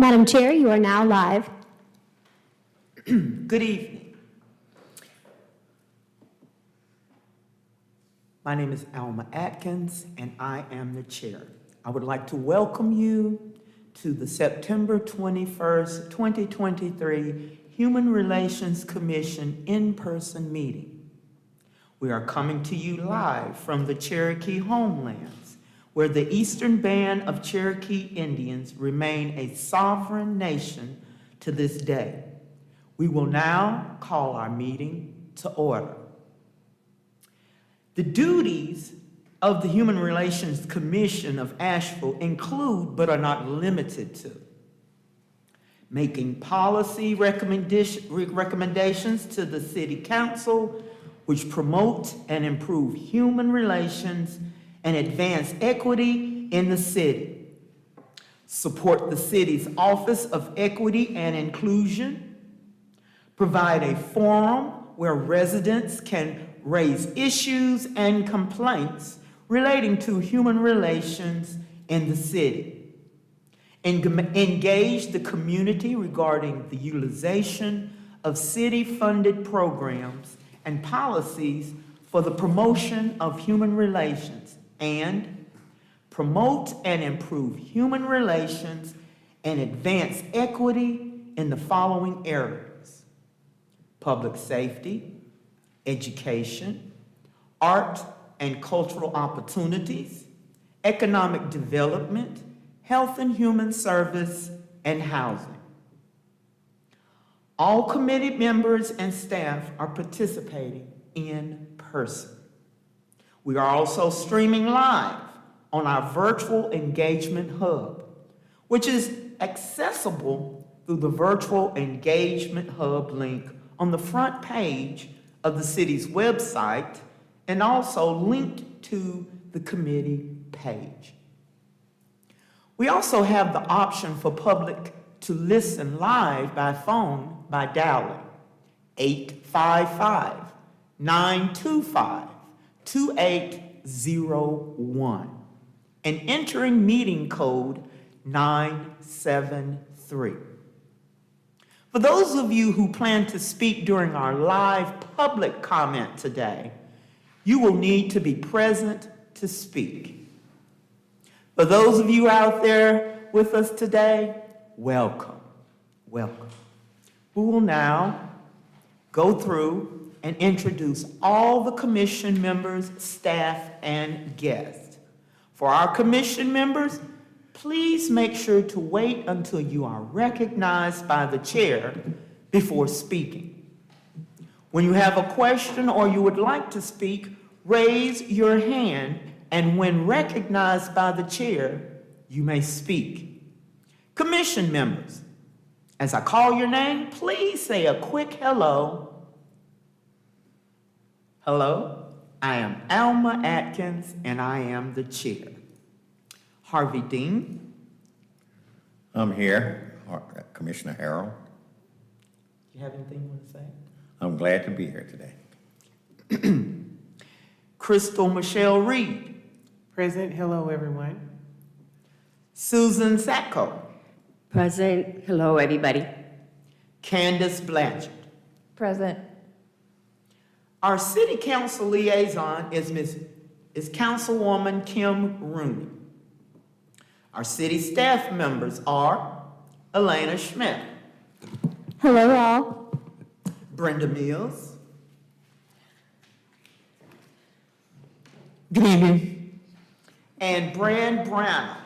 Madam Chair, you are now live. Good evening. My name is Alma Atkins, and I am the chair. I would like to welcome you to the September 21st, 2023 Human Relations Commission in-person meeting. We are coming to you live from the Cherokee homelands, where the Eastern Band of Cherokee Indians remain a sovereign nation to this day. We will now call our meeting to order. The duties of the Human Relations Commission of Asheville include, but are not limited to, making policy recommendations to the City Council which promote and improve human relations and advance equity in the city, support the city's Office of Equity and Inclusion, provide a forum where residents can raise issues and complaints relating to human relations in the city, engage the community regarding the utilization of city-funded programs and policies for the promotion of human relations, and promote and improve human relations and advance equity in the following areas: public safety, education, art and cultural opportunities, economic development, health and human service, and housing. All committee members and staff are participating in person. We are also streaming live on our virtual engagement hub, which is accessible through the virtual engagement hub link on the front page of the city's website and also linked to the committee page. We also have the option for public to listen live by phone by dialing 855-925-2801 and entering meeting code 973. For those of you who plan to speak during our live public comment today, you will need to be present to speak. For those of you out there with us today, welcome, welcome. We will now go through and introduce all the commission members, staff, and guests. For our commission members, please make sure to wait until you are recognized by the chair before speaking. When you have a question or you would like to speak, raise your hand, and when recognized by the chair, you may speak. Commission members, as I call your name, please say a quick hello. Hello, I am Alma Atkins, and I am the chair. Harvey Dean. I'm here, Commissioner Harrell. You have anything you want to say? I'm glad to be here today. Crystal Michelle Reed. Present. Hello, everyone. Susan Sacco. Present. Hello, everybody. Candace Blanchard. Present. Our city council liaison is Councilwoman Kim Rooney. Our city staff members are Elena Schmidt, Hello, all. Brenda Mills, Good evening. and Brad Brown,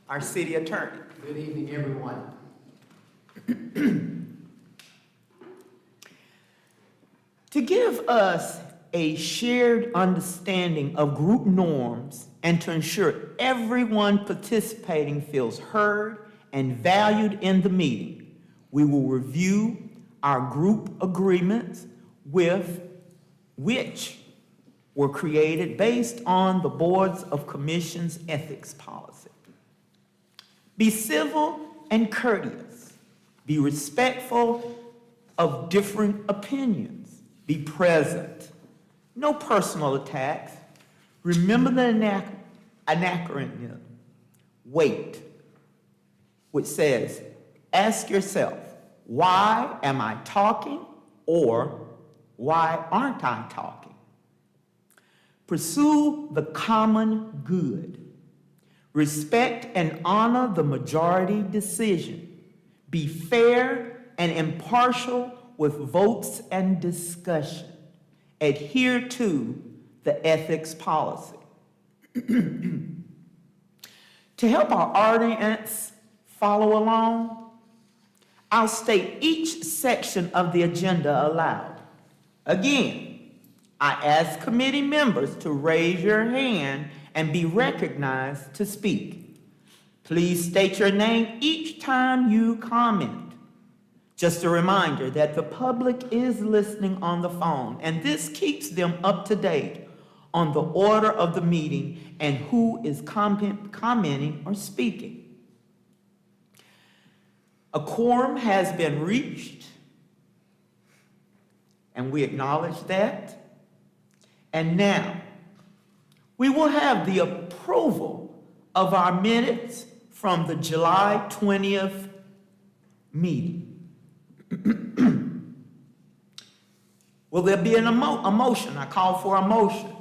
our city attorney. Good evening, everyone. To give us a shared understanding of group norms and to ensure everyone participating feels heard and valued in the meeting, we will review our group agreements which were created based on the Boards of Commissions ethics policy. Be civil and courteous. Be respectful of different opinions. Be present. No personal attacks. Remember the acronym, WAIT, which says Ask yourself, why am I talking, or why aren't I talking? Pursue the common good. Respect and honor the majority decision. Be fair and impartial with votes and discussion. Adhere to the ethics policy. To help our audience follow along, I'll state each section of the agenda aloud. Again, I ask committee members to raise your hand and be recognized to speak. Please state your name each time you comment. Just a reminder that the public is listening on the phone, and this keeps them up to date on the order of the meeting and who is commenting or speaking. A quorum has been reached, and we acknowledge that. And now, we will have the approval of our minutes from the July 20th meeting. Will there be a motion? I call for a motion.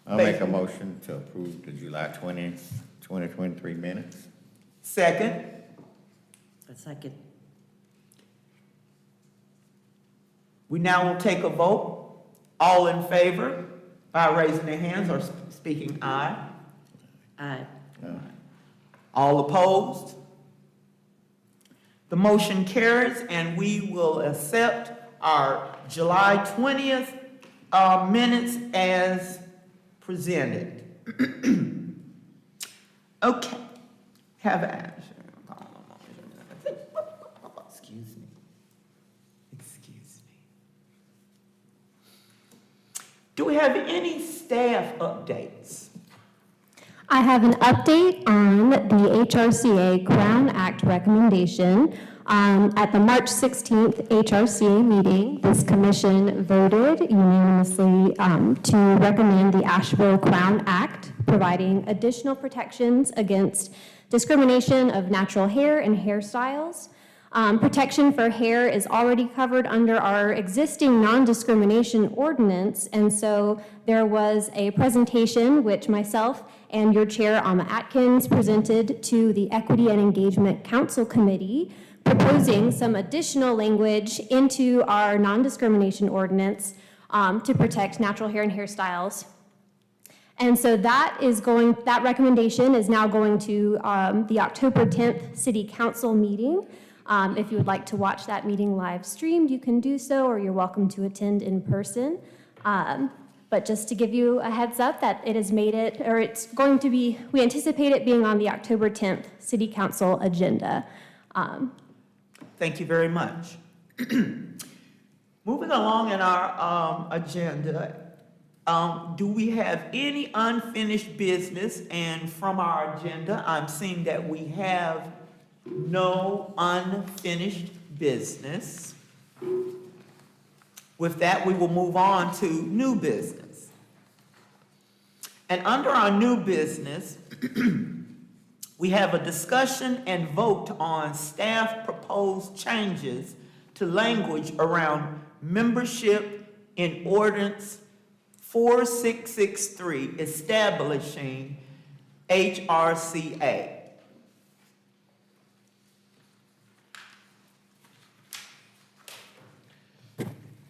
I'll make a motion to approve the July 20th, 2023 minutes. Second. A second. We now will take a vote. All in favor by raising their hands or speaking aye. Aye. All opposed? The motion carries, and we will accept our July 20th minutes as presented. Okay. Have action. Excuse me. Excuse me. Do we have any staff updates? I have an update on the HRCA Crown Act recommendation. At the March 16th HRCA meeting, this commission voted unanimously to recommend the Asheville Crown Act, providing additional protections against discrimination of natural hair and hairstyles. Protection for hair is already covered under our existing non-discrimination ordinance, and so there was a presentation which myself and your chair, Amma Atkins, presented to the Equity and Engagement Council Committee, proposing some additional language into our non-discrimination ordinance to protect natural hair and hairstyles. And so that recommendation is now going to the October 10th City Council meeting. If you would like to watch that meeting live streamed, you can do so, or you're welcome to attend in person. But just to give you a heads up that it has made it, or it's going to be, we anticipate it being on the October 10th City Council agenda. Thank you very much. Moving along in our agenda, do we have any unfinished business? And from our agenda, I'm seeing that we have no unfinished business. With that, we will move on to new business. And under our new business, we have a discussion and vote on staff proposed changes to language around membership in Ordinance 4663, establishing HRCA.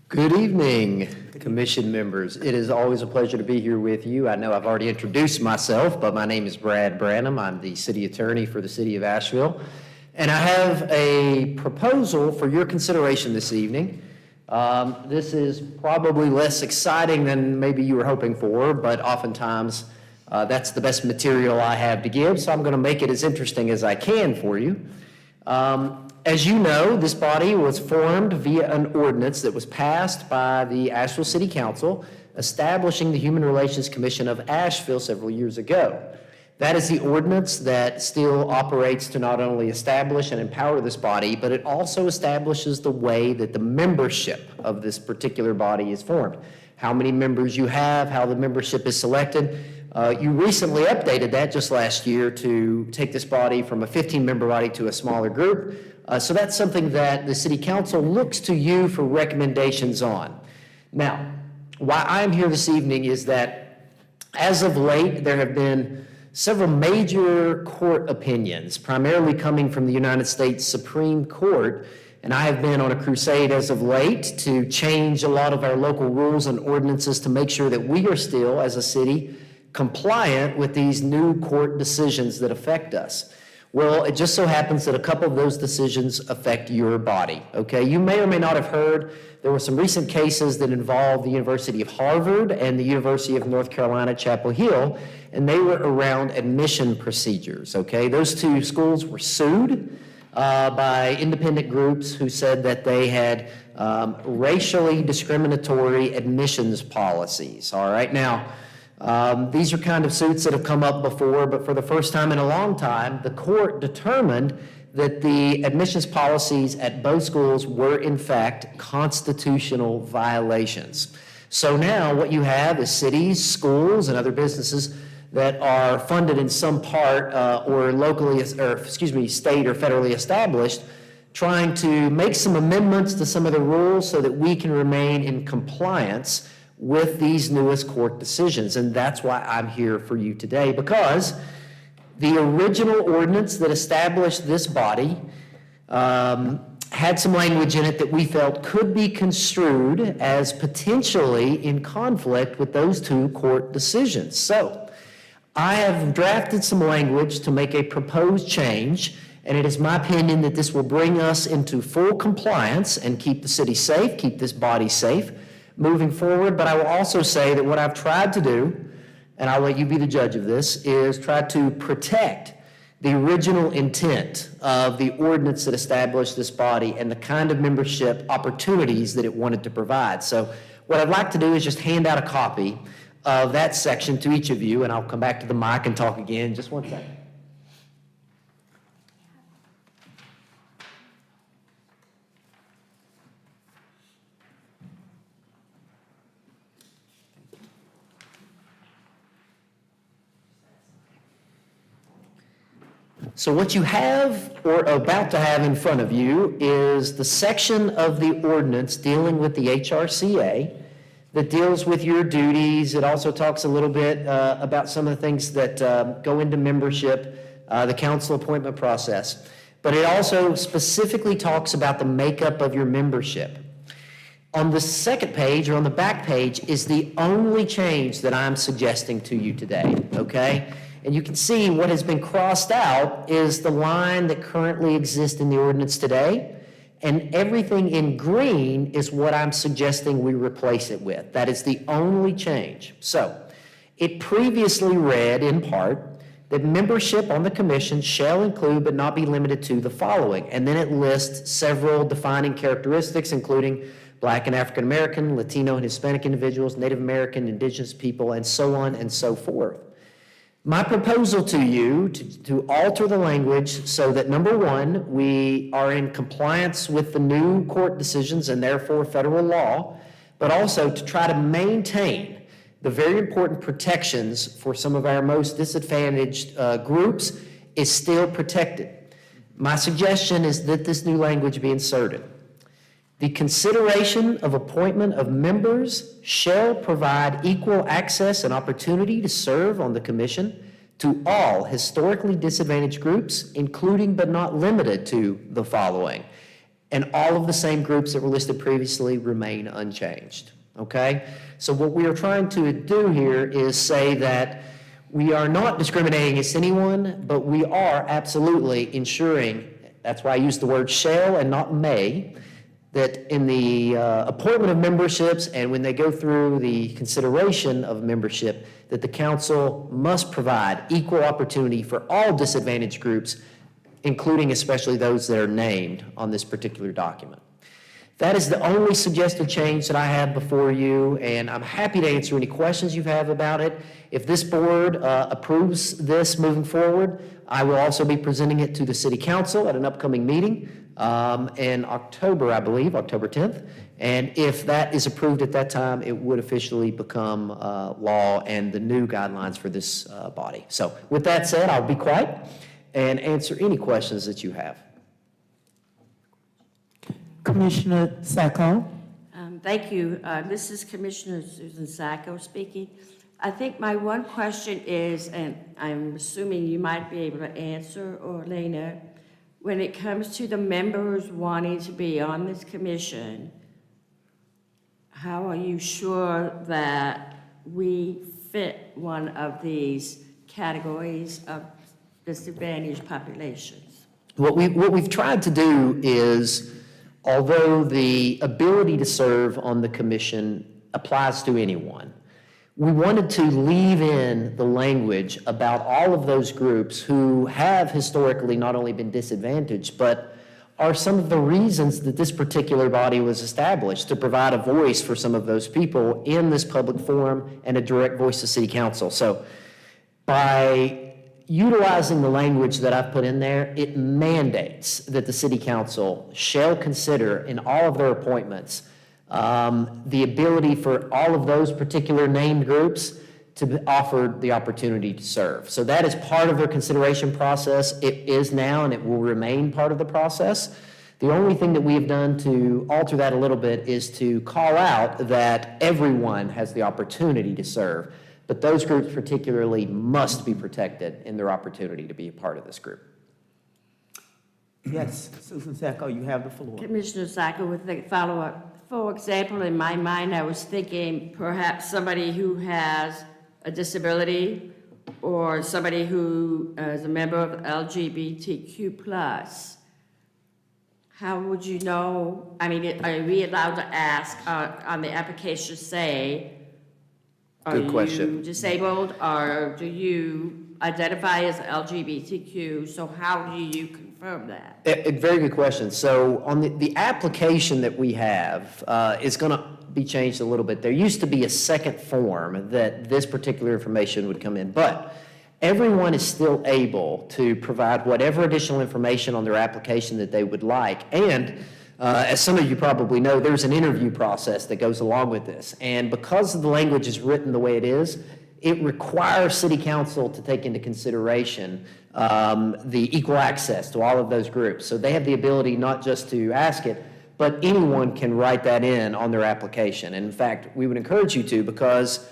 Good evening, commission members. It is always a pleasure to be here with you. I know I've already introduced myself, but my name is Brad Branham. I'm the city attorney for the city of Asheville. And I have a proposal for your consideration this evening. This is probably less exciting than maybe you were hoping for, but oftentimes that's the best material I have to give, so I'm going to make it as interesting as I can for you. As you know, this body was formed via an ordinance that was passed by the Asheville City Council, establishing the Human Relations Commission of Asheville several years ago. That is the ordinance that still operates to not only establish and empower this body, but it also establishes the way that the membership of this particular body is formed. How many members you have, how the membership is selected. You recently updated that just last year to take this body from a 15-member body to a smaller group. So that's something that the city council looks to you for recommendations on. Now, why I'm here this evening is that as of late, there have been several major court opinions, primarily coming from the United States Supreme Court, and I have been on a crusade as of late to change a lot of our local rules and ordinances to make sure that we are still, as a city, compliant with these new court decisions that affect us. Well, it just so happens that a couple of those decisions affect your body, okay? You may or may not have heard there were some recent cases that involved the University of Harvard and the University of North Carolina, Chapel Hill, and they were around admission procedures, okay? Those two schools were sued by independent groups who said that they had racially discriminatory admissions policies, all right? Now, these are kind of suits that have come up before, but for the first time in a long time, the court determined that the admissions policies at both schools were in fact constitutional violations. So now what you have is cities, schools, and other businesses that are funded in some part or locally, or state or federally established, trying to make some amendments to some of the rules so that we can remain in compliance with these newest court decisions. And that's why I'm here for you today, because the original ordinance that established this body had some language in it that we felt could be construed as potentially in conflict with those two court decisions. So I have drafted some language to make a proposed change, and it is my opinion that this will bring us into full compliance and keep the city safe, keep this body safe moving forward. But I will also say that what I've tried to do, and I'll let you be the judge of this, is try to protect the original intent of the ordinance that established this body and the kind of membership opportunities that it wanted to provide. So what I'd like to do is just hand out a copy of that section to each of you, and I'll come back to the mic and talk again. Just one second. So what you have or about to have in front of you is the section of the ordinance dealing with the HRCA that deals with your duties. It also talks a little bit about some of the things that go into membership, the council appointment process. But it also specifically talks about the makeup of your membership. On the second page, or on the back page, is the only change that I'm suggesting to you today, okay? And you can see what has been crossed out is the line that currently exists in the ordinance today, and everything in green is what I'm suggesting we replace it with. That is the only change. So, it previously read, in part, that membership on the commission shall include but not be limited to the following, and then it lists several defining characteristics, including Black and African American, Latino and Hispanic individuals, Native American, Indigenous people, and so on and so forth. My proposal to you to alter the language so that, number one, we are in compliance with the new court decisions and therefore federal law, but also to try to maintain the very important protections for some of our most disadvantaged groups is still protected. My suggestion is that this new language be inserted. The consideration of appointment of members shall provide equal access and opportunity to serve on the commission to all historically disadvantaged groups, including but not limited to the following. And all of the same groups that were listed previously remain unchanged, okay? So what we are trying to do here is say that we are not discriminating against anyone, but we are absolutely ensuring, that's why I use the word shall and not may, that in the appointment of memberships and when they go through the consideration of membership, that the council must provide equal opportunity for all disadvantaged groups, including especially those that are named on this particular document. That is the only suggested change that I have before you, and I'm happy to answer any questions you have about it. If this board approves this moving forward, I will also be presenting it to the city council at an upcoming meeting in October, I believe, October 10th. And if that is approved at that time, it would officially become law and the new guidelines for this body. So with that said, I'll be quiet and answer any questions that you have. Commissioner Sacco? Thank you. This is Commissioner Susan Sacco speaking. I think my one question is, and I'm assuming you might be able to answer, Orlena, when it comes to the members wanting to be on this commission, how are you sure that we fit one of these categories of disadvantaged populations? What we've tried to do is, although the ability to serve on the commission applies to anyone, we wanted to leave in the language about all of those groups who have historically not only been disadvantaged, but are some of the reasons that this particular body was established, to provide a voice for some of those people in this public forum and a direct voice to City Council. So by utilizing the language that I've put in there, it mandates that the City Council shall consider in all of their appointments the ability for all of those particular named groups to be offered the opportunity to serve. So that is part of their consideration process. It is now, and it will remain part of the process. The only thing that we have done to alter that a little bit is to call out that everyone has the opportunity to serve, but those groups particularly must be protected in their opportunity to be a part of this group. Yes, Susan Sacco, you have the floor. Commissioner Sacco, with the follow-up. For example, in my mind, I was thinking perhaps somebody who has a disability or somebody who is a member of LGBTQ+. How would you know? I mean, are we allowed to ask on the application, say, Good question. Are you disabled, or do you identify as LGBTQ? So how do you confirm that? A very good question. So on the application that we have is going to be changed a little bit. There used to be a second form that this particular information would come in, but everyone is still able to provide whatever additional information on their application that they would like. And as some of you probably know, there's an interview process that goes along with this. And because the language is written the way it is, it requires City Council to take into consideration the equal access to all of those groups. So they have the ability not just to ask it, but anyone can write that in on their application. And in fact, we would encourage you to, because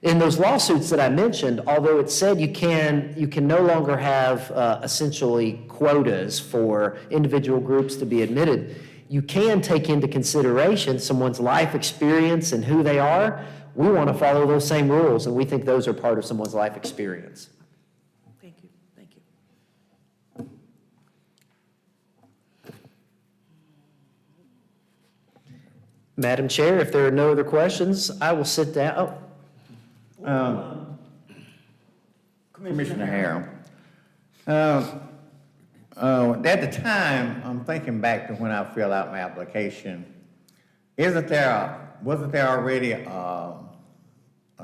in those lawsuits that I mentioned, although it said you can no longer have essentially quotas for individual groups to be admitted, you can take into consideration someone's life experience and who they are. We want to follow those same rules, and we think those are part of someone's life experience. Thank you, thank you. Madam Chair, if there are no other questions, I will sit down. Commissioner Harrell. At the time, I'm thinking back to when I filled out my application, wasn't there already a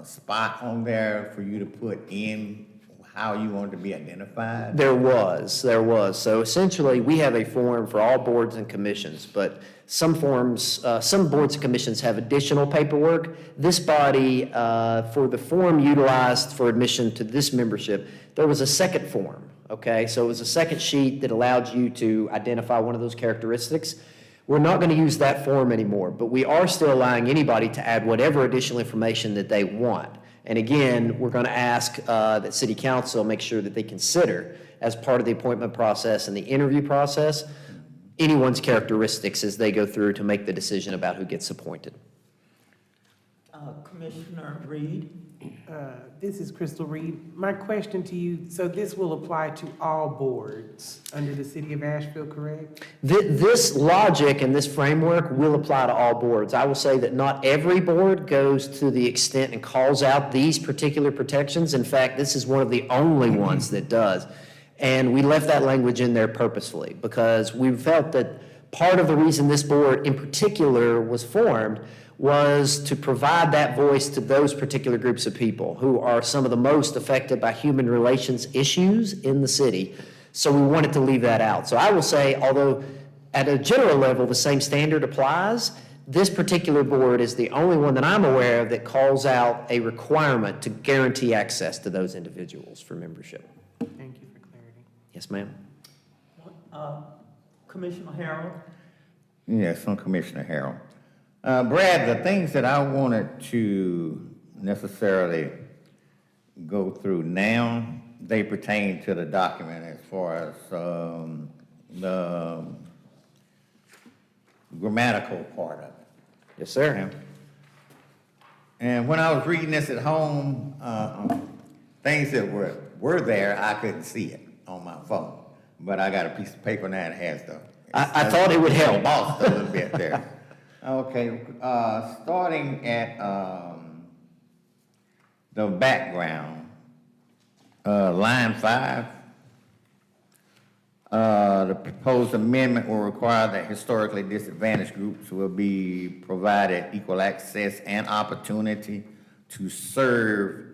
spot on there for you to put in how you wanted to be identified? There was. So essentially, we have a form for all boards and commissions, but some boards and commissions have additional paperwork. This body, for the form utilized for admission to this membership, there was a second form, okay? So it was a second sheet that allowed you to identify one of those characteristics. We're not going to use that form anymore, but we are still allowing anybody to add whatever additional information that they want. And again, we're going to ask that City Council make sure that they consider, as part of the appointment process and the interview process, anyone's characteristics as they go through to make the decision about who gets appointed. Commissioner Reed? This is Crystal Reed. My question to you, so this will apply to all boards under the City of Asheville, correct? This logic and this framework will apply to all boards. I will say that not every board goes to the extent and calls out these particular protections. In fact, this is one of the only ones that does. And we left that language in there purposefully because we felt that part of the reason this board in particular was formed was to provide that voice to those particular groups of people who are some of the most affected by human relations issues in the city. So we wanted to leave that out. So I will say, although at a general level the same standard applies, this particular board is the only one that I'm aware of that calls out a requirement to guarantee access to those individuals for membership. Thank you for clarity. Yes, ma'am. Commissioner Harrell? Yes, from Commissioner Harrell. Brad, the things that I wanted to necessarily go through now, they pertain to the document as far as the grammatical part of it. Yes, sir. And when I was reading this at home, things that were there, I couldn't see it on my phone. But I got a piece of paper now that has the. I thought it would help. Bossed a little bit there. Okay, starting at the background, line 5. The proposed amendment will require that historically disadvantaged groups will be provided equal access and opportunity to serve.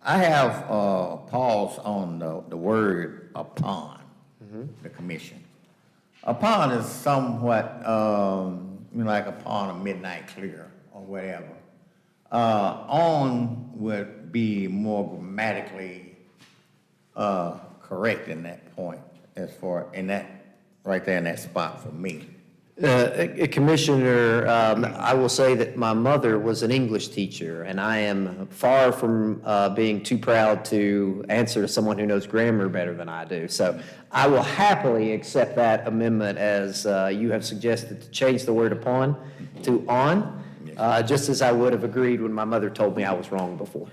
I have a pause on the word upon the commission. Upon is somewhat like upon a midnight clear or whatever. On would be more grammatically correct in that point, as far in that right there in that spot for me. Commissioner, I will say that my mother was an English teacher, and I am far from being too proud to answer to someone who knows grammar better than I do. So I will happily accept that amendment as you have suggested, to change the word upon to on, just as I would have agreed when my mother told me I was wrong before.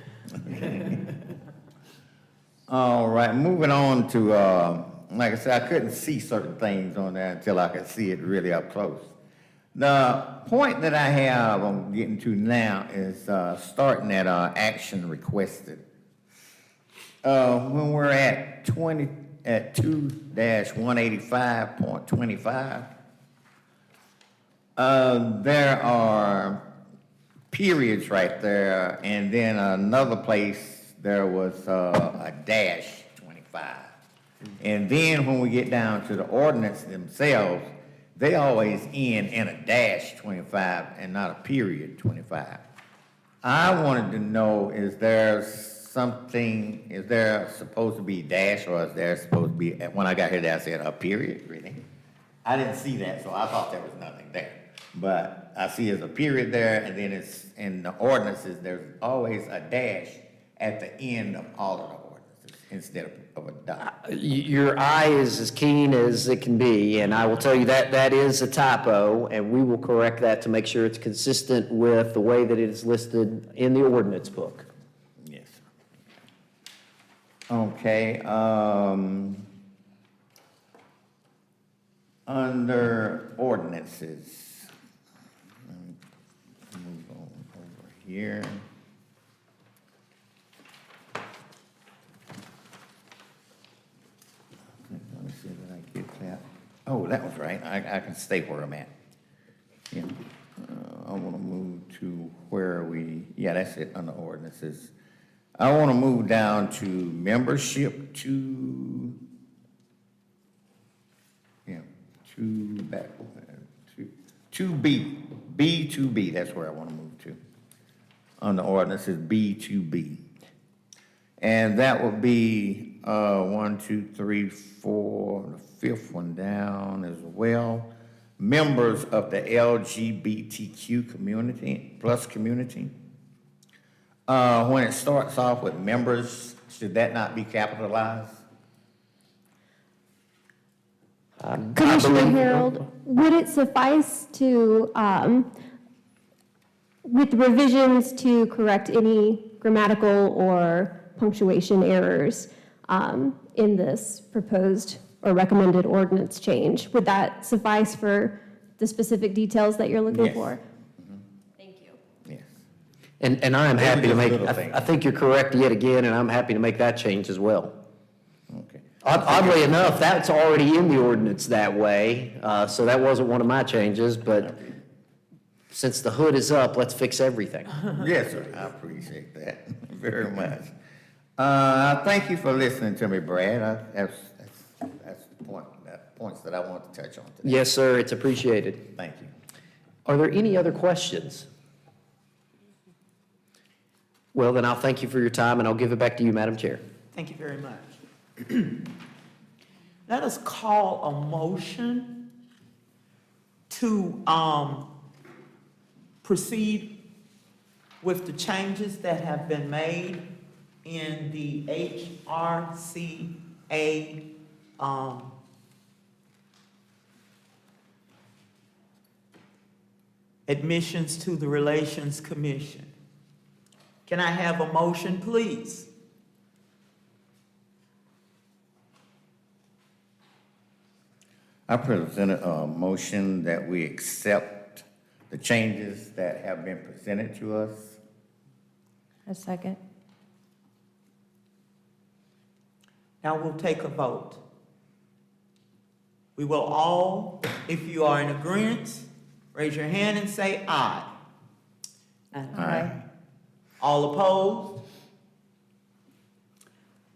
All right, moving on to, like I said, I couldn't see certain things on there until I could see it really up close. The point that I have I'm getting to now is starting at action requested. When we're at 2-185.25, there are periods right there, and then another place there was a dash 25. And then when we get down to the ordinance themselves, they always end in a dash 25 and not a period 25. I wanted to know, is there supposed to be dash, or is there supposed to be, when I got here, I said a period, really? I didn't see that, so I thought there was nothing there. But I see there's a period there, and then it's in the ordinances, there's always a dash at the end of all of the ordinances instead of a dot. Your eye is as keen as it can be, and I will tell you that that is a typo, and we will correct that to make sure it's consistent with the way that it is listed in the ordinance book. Yes. Okay, under ordinances, let me move on over here. Let me see that I get that. Oh, that was right. I can stay where I'm at. Yeah. I want to move to where that's it under ordinances. I want to move down to membership to 2B. B2B, that's where I want to move to. On the ordinances, B2B. And that would be 1, 2, 3, 4, the fifth one down as well. Members of the LGBTQ community, plus community. When it starts off with members, should that not be capitalized? Commissioner Harold, would it suffice to, with revisions to correct any grammatical or punctuation errors in this proposed or recommended ordinance change, would that suffice for the specific details that you're looking Yes. for? Thank you. Yes. And I am Those are happy to just make, little things. I think you're correct yet again, and I'm happy to make that change as well. Okay. Oddly enough, that's already in the ordinance that way, so that wasn't one of my changes, but since the hood is up, let's fix everything. Yes, sir. I appreciate that very much. Thank you for listening to me, Brad. That's the points that I want to touch on today. Yes, sir, it's appreciated. Thank you. Are there any other questions? Well, then I'll thank you for your time, and I'll give it back to you, Madam Chair. Thank you very much. Let us call a motion to proceed with the changes that have been made in the HRCA admissions to the Relations Commission. Can I have a motion, please? I presented a motion that we accept the changes that have been presented to us. A second. Now we'll take a vote. We will all, if you are in agreement, raise your hand and say aye. Aye. All opposed?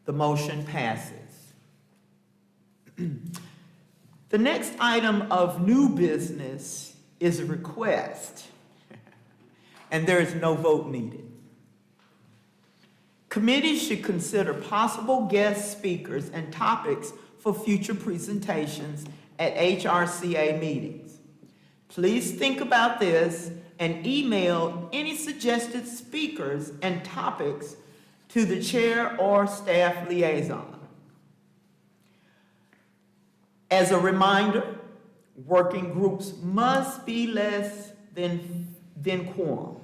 The motion passes. The next item of new business is a request, and there is no vote needed. Committees should consider possible guest speakers and topics for future presentations at HRCA meetings. Please think about this and email any suggested speakers and topics to the chair or staff liaison. As a reminder, working groups must be less than quorum.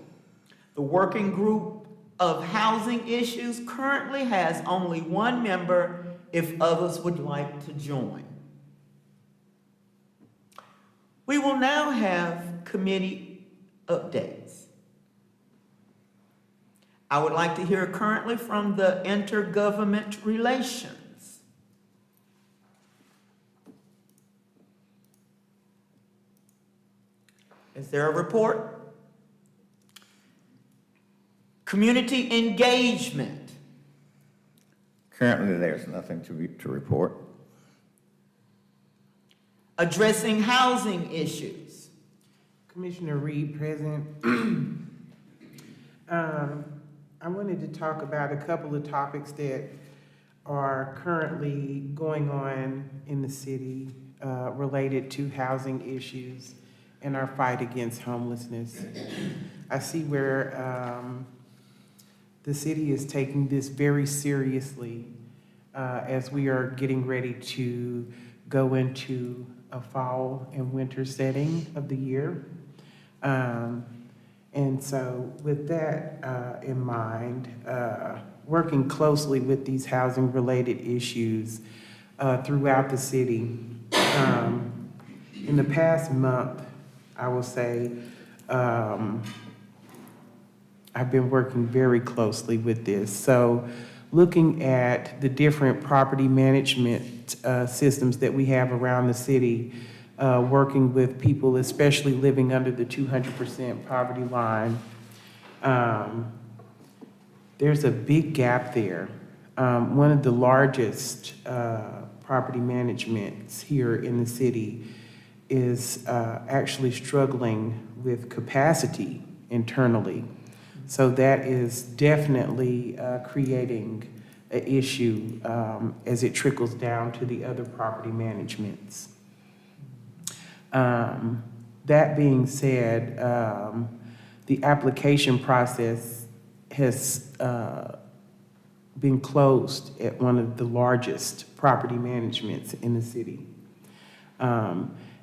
The working group of housing issues currently has only one member if others would like to join. We will now have committee updates. I would like to hear currently from the Intergovernment Relations. Is there a report? Community engagement. Currently, there's nothing to report. Addressing housing issues. Commissioner Reed, present. I wanted to talk about a couple of topics that are currently going on in the city related to housing issues and our fight against homelessness. I see where the city is taking this very seriously as we are getting ready to go into a fall and winter setting of the year. And so with that in mind, working closely with these housing-related issues throughout the city, in the past month, I will say, I've been working very closely with this. So looking at the different property management systems that we have around the city, working with people, especially living under the 200% poverty line, there's a big gap there. One of the largest property managements here in the city is actually struggling with capacity internally. So that is definitely creating an issue as it trickles down to the other property managements. That being said, the application process has been closed at one of the largest property managements in the city.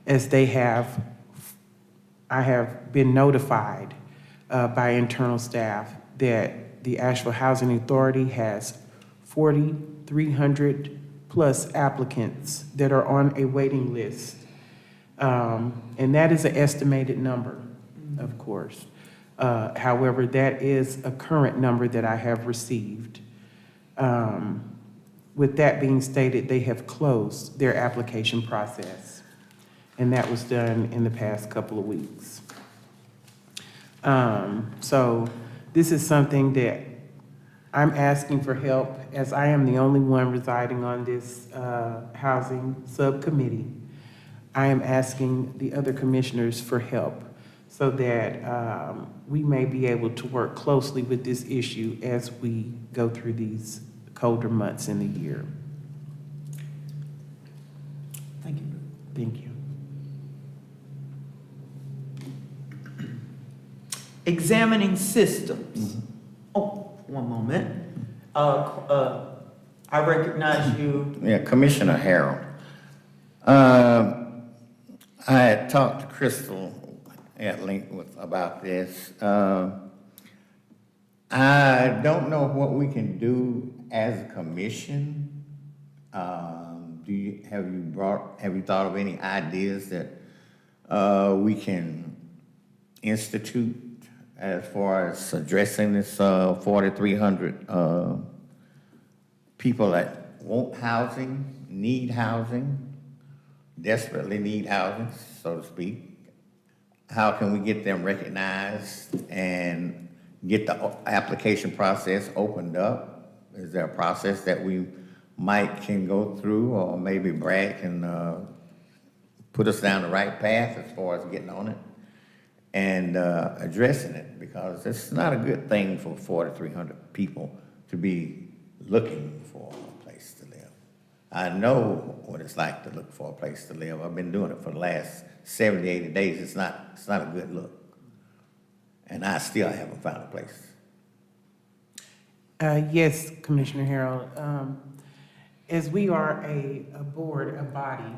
As I have been notified by internal staff that the Asheville Housing Authority has 4,300 plus applicants that are on a waiting list. And that is an estimated number, of course. However, that is a current number that I have received. With that being stated, they have closed their application process, and that was done in the past couple of weeks. So this is something that I'm asking for help, as I am the only one residing on this housing subcommittee. I am asking the other commissioners for help so that we may be able to work closely with this issue as we go through these colder months in the year. Thank you. Thank you. examining systems. Oh, one moment. I recognize you. Yeah, Commissioner Harrell. I had talked to Crystal at length about this. I don't know what we can do as a commission. Have you thought of any ideas that we can institute as far as addressing this 4,300 people that want housing, need housing, desperately need housing, so to speak? How can we get them recognized and get the application process opened up? Is there a process that we can go through, or maybe Brad can put us down the right path as far as getting on it and addressing it? Because it's not a good thing for 4,300 people to be looking for a place to live. I know what it's like to look for a place to live. I've been doing it for the last 70, 80 days. It's not a good look. And I still haven't found a place. Yes, Commissioner Harrell. As we are a board, a body,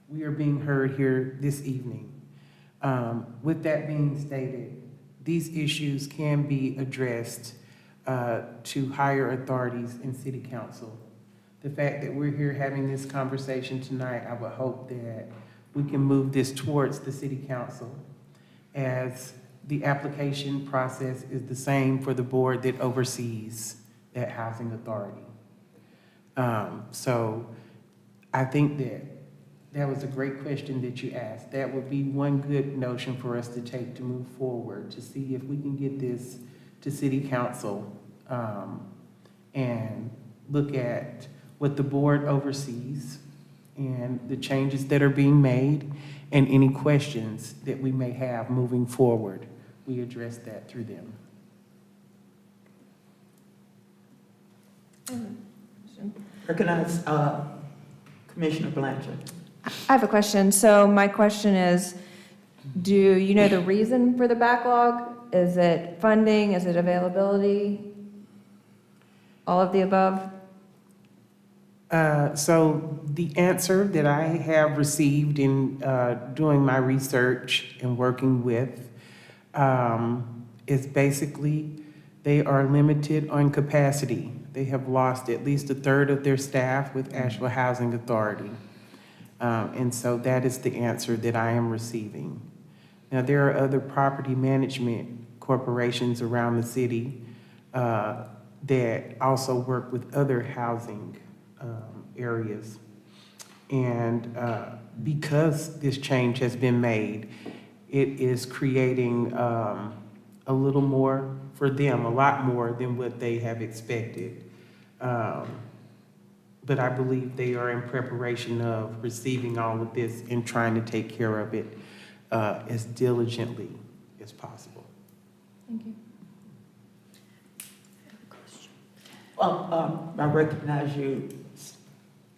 we are being heard here this evening. With that being stated, these issues can be addressed to higher authorities in City Council. The fact that we're here having this conversation tonight, I would hope that we can move this towards the City Council, as the application process is the same for the board that oversees that housing authority. So I think that was a great question that you asked. That would be one good notion for us to take to move forward, to see if we can get this to City Council and look at what the board oversees and the changes that are being made and any questions that we may have moving forward. We address that through them. Recognize Commissioner Blanchard. I have a question. So my question is, do you know the reason for the backlog? Is it funding? Is it availability? All of the above? So the answer that I have received in doing my research and working with is basically they are limited on capacity. They have lost at least a third of their staff with Asheville Housing Authority. And so that is the answer that I am receiving. Now, there are other property management corporations around the city that also work with other housing areas. And because this change has been made, it is creating a little more for them, a lot more than what they have expected. But I believe they are in preparation of receiving all of this and trying to take care of it as diligently as possible. Thank you. I recognize you,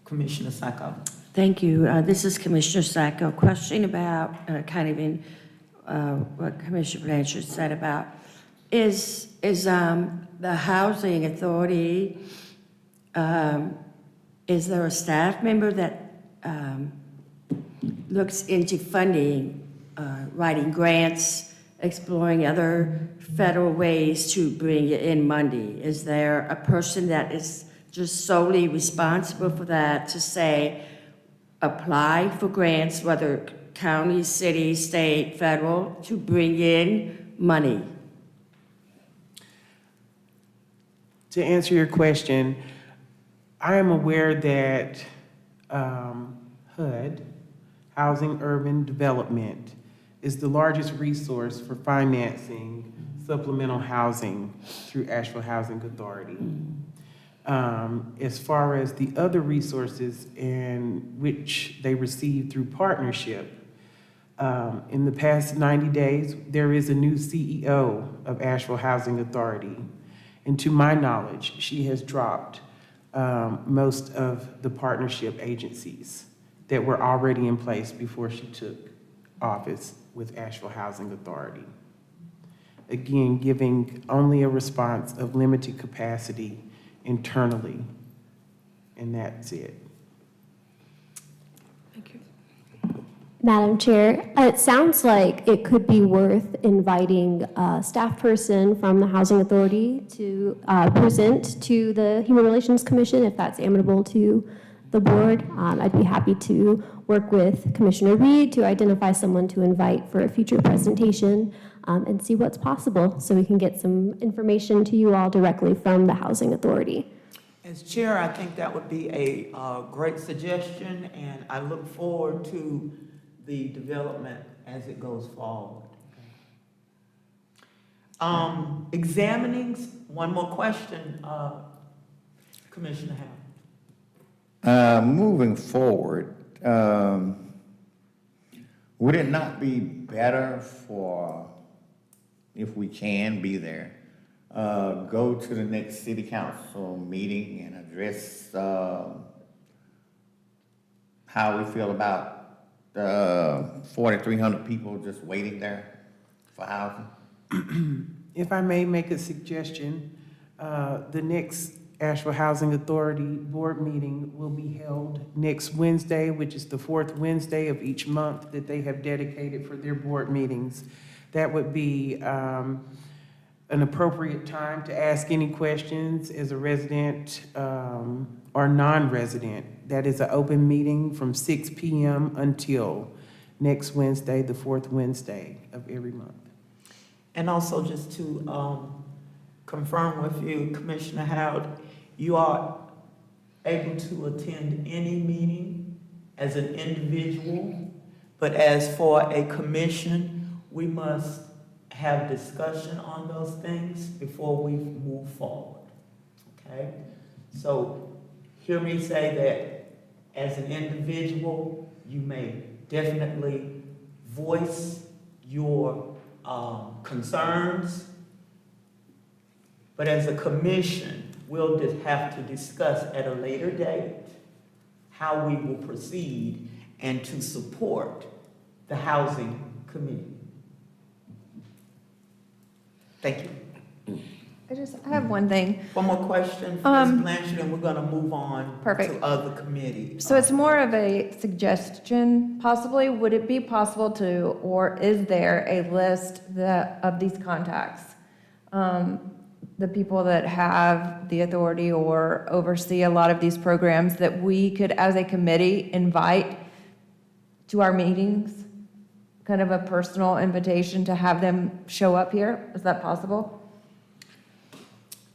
Commissioner Sacco. Thank you. This is Commissioner Sacco. Question about kind of in what Commissioner Blanchard said about is the housing authority, is there a staff member that looks into funding, writing grants, exploring other federal ways to bring in money? Is there a person that is just solely responsible for that, to say, apply for grants, whether county, city, state, federal, to bring in money? To answer your question, I am aware that HUD, Housing Urban Development, is the largest resource for financing supplemental housing through Asheville Housing Authority. As far as the other resources in which they receive through partnership, in the past 90 days, there is a new CEO of Asheville Housing Authority. And to my knowledge, she has dropped most of the partnership agencies that were already in place before she took office with Asheville Housing Authority. again, giving only a response of limited capacity internally, and that's it. Madam Chair, it sounds like it could be worth inviting a staff person from the Housing Authority to present to the Human Relations Commission, if that's amenable to the board. I'd be happy to work with Commissioner Reed to identify someone to invite for a future presentation and see what's possible, so we can get some information to you all directly from the Housing Authority. As chair, I think that would be a great suggestion, and I look forward to the development as it goes forward. Examinings, one more question, Commissioner Howard. Moving forward, would it not be better for, if we can be there, go to the next city council meeting and address how we feel about 4,300 people just waiting there for housing? If I may make a suggestion, the next Asheville Housing Authority Board meeting will be held next Wednesday, which is the fourth Wednesday of each month that they have dedicated for their board meetings. That would be an appropriate time to ask any questions as a resident or non-resident. That is an open meeting from 6 p.m. until next Wednesday, the fourth Wednesday of every month. And also just to confirm with you, Commissioner Howard, you are able to attend any meeting as an individual, but as for a commission, we must have discussion on those things before we move forward, okay? So hear me say that as an individual, you may definitely voice your concerns, but as a commission, we'll just have to discuss at a later date how we will proceed and to support the housing committee. Thank you. I have one thing. One more question for Ms. Blanchard, and we're gonna move on Perfect. to other committees. So it's more of a suggestion, possibly. Would it be possible to, or is there a list of these contacts? The people that have the authority or oversee a lot of these programs that we could, as a committee, invite to our meetings? Kind of a personal invitation to have them show up here? Is that possible?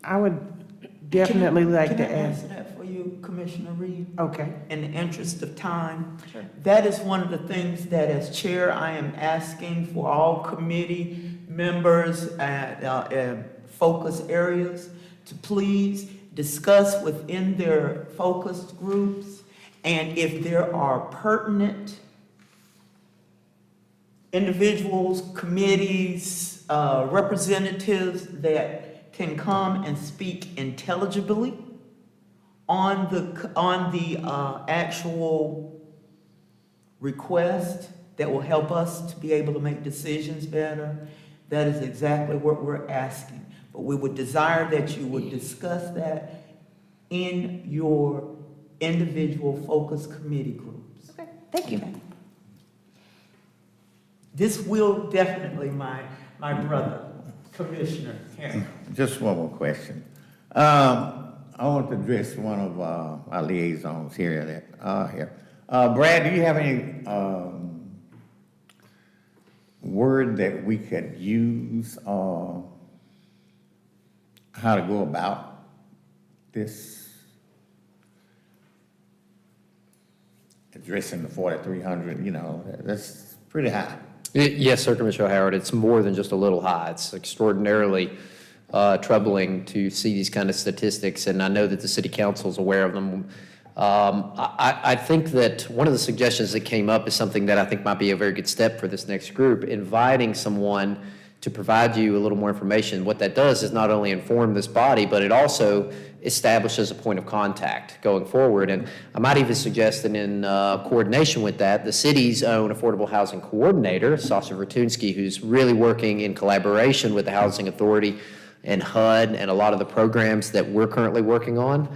I would definitely like to Can I ask. answer that for you, Commissioner Reed? Okay. In the interest of time. Sure. That is one of the things that as chair, I am asking for all committee members and focus areas to please discuss within their focused groups. And if there are pertinent individuals, committees, representatives that can come and speak intelligibly on the actual request that will help us to be able to make decisions better, that is exactly what we're asking. But we would desire that you would discuss that in your individual focus committee groups. Okay, thank you. This will definitely, my brother, Commissioner Harris. Just one more question. I want to address one of our liaisons here here. Brad, do you have any word that we could use how to go about this addressing the 4,300? You know, that's pretty high. Yes, sir, Commissioner Howard, it's more than just a little high. It's extraordinarily troubling to see these kind of statistics, and I know that the city council is aware of them. I think that one of the suggestions that came up is something that I think might be a very good step for this next group, inviting someone to provide you a little more information. What that does is not only inform this body, but it also establishes a point of contact going forward. And I might even suggest that in coordination with that, the city's own affordable housing coordinator, Sasha Vertunsky, who's really working in collaboration with the Housing Authority and HUD and a lot of the programs that we're currently working on,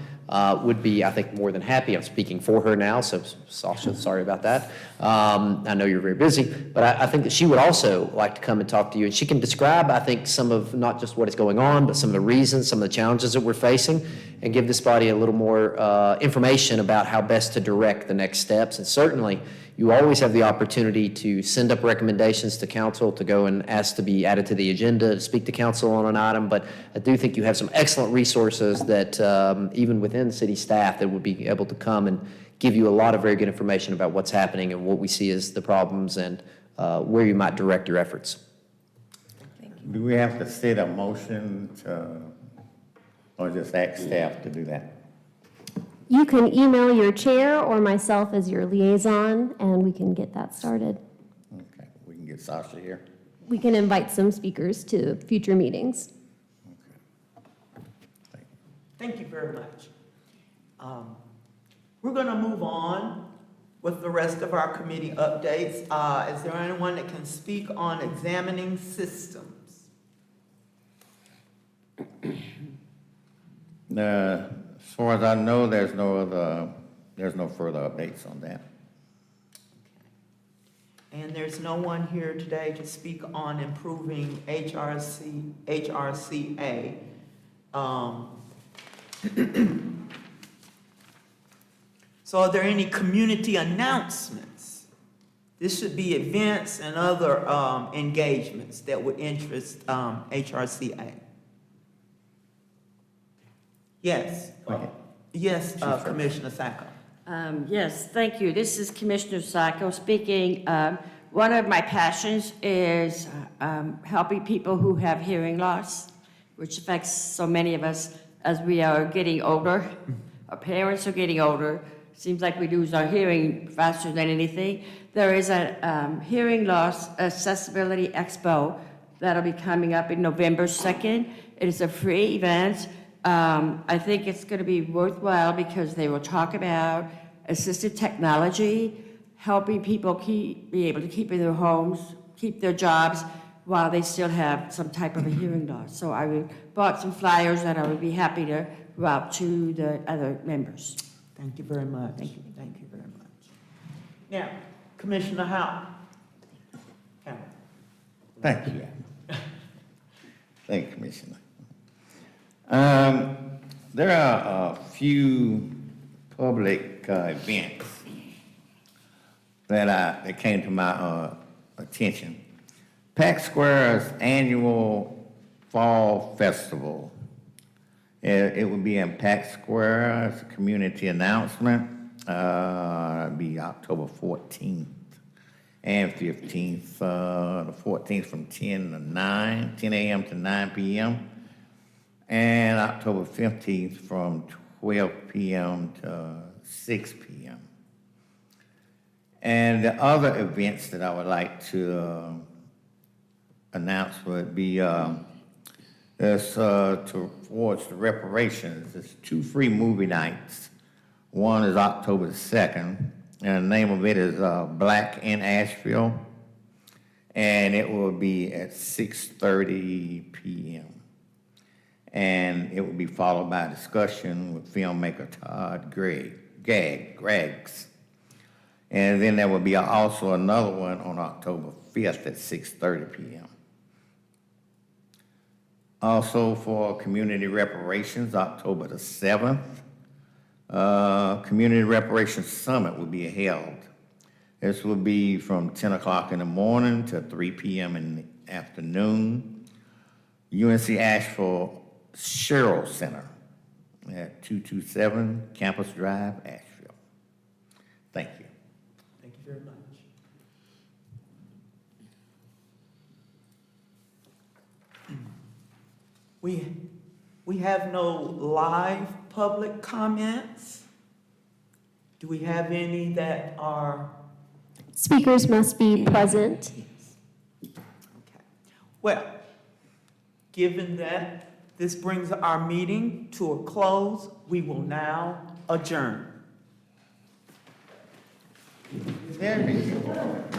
would be, I think, more than happy. I'm speaking for her now, so Sasha, sorry about that. I know you're very busy, but I think that she would also like to come and talk to you, and she can describe, I think, some of not just what is going on, but some of the reasons, some of the challenges that we're facing, and give this body a little more information about how best to direct the next steps. And certainly, you always have the opportunity to send up recommendations to council, to go and ask to be added to the agenda, to speak to council on an item. But I do think you have some excellent resources that even within city staff that would be able to come and give you a lot of very good information about what's happening and what we see as the problems and where you might direct your efforts. Do we have to set a motion to, or just ask staff to do that? You can email your chair or myself as your liaison, and we can get that started. Okay, we can get Sasha here. We can invite some speakers to future meetings. Thank you very much. We're going to move on with the rest of our committee updates. Is there anyone that can speak on examining systems? As far as I know, there's no further updates on that. And there's no one here today to speak on improving HRCA. So are there any community announcements? This should be events and other engagements that would interest HRCA. Yes. Okay. Yes, Commissioner Sacco. Yes, thank you. This is Commissioner Sacco speaking. One of my passions is helping people who have hearing loss, which affects so many of us as we are getting older. Our parents are getting older. Seems like we lose our hearing faster than anything. There is a hearing loss accessibility expo that'll be coming up in November 2nd. It is a free event. I think it's going to be worthwhile because they will talk about assistive technology, helping people be able to keep in their homes, keep their jobs while they still have some type of a hearing loss. So I bought some flyers that I would be happy to route to the other members. Thank you very much. Thank you. Thank you very much. Now, Commissioner Howell. Thank you. Thank you, Commissioner. There are a few public events that came to my attention. Pack Square's annual Fall Festival. It will be in Pack Square. It's a community announcement. It'll be October 14th and 15th. The 14th from 10 a.m. to 9 p.m. And October 15th from 12 p.m. to 6 p.m. And the other events that I would like to announce would be towards the reparations. There's 2 free movie nights. One is October 2nd, and the name of it is Black in Asheville, and it will be at 6:30 p.m. And it will be followed by a discussion with filmmaker Todd Greggs. And then there will be also another one on October 5th at 6:30 p.m. Also for Community Reparations, October the 7th, Community Reparations Summit will be held. This will be from 10 o'clock in the morning to 3 p.m. in the afternoon. UNC Asheville Sherrill Center at 227 Campus Drive, Asheville. Thank you. Thank you very much. We have no live public comments. Do we have any that are? Speakers must be present. Okay. Well, given that this brings our meeting to a close, we will now adjourn. Is there any-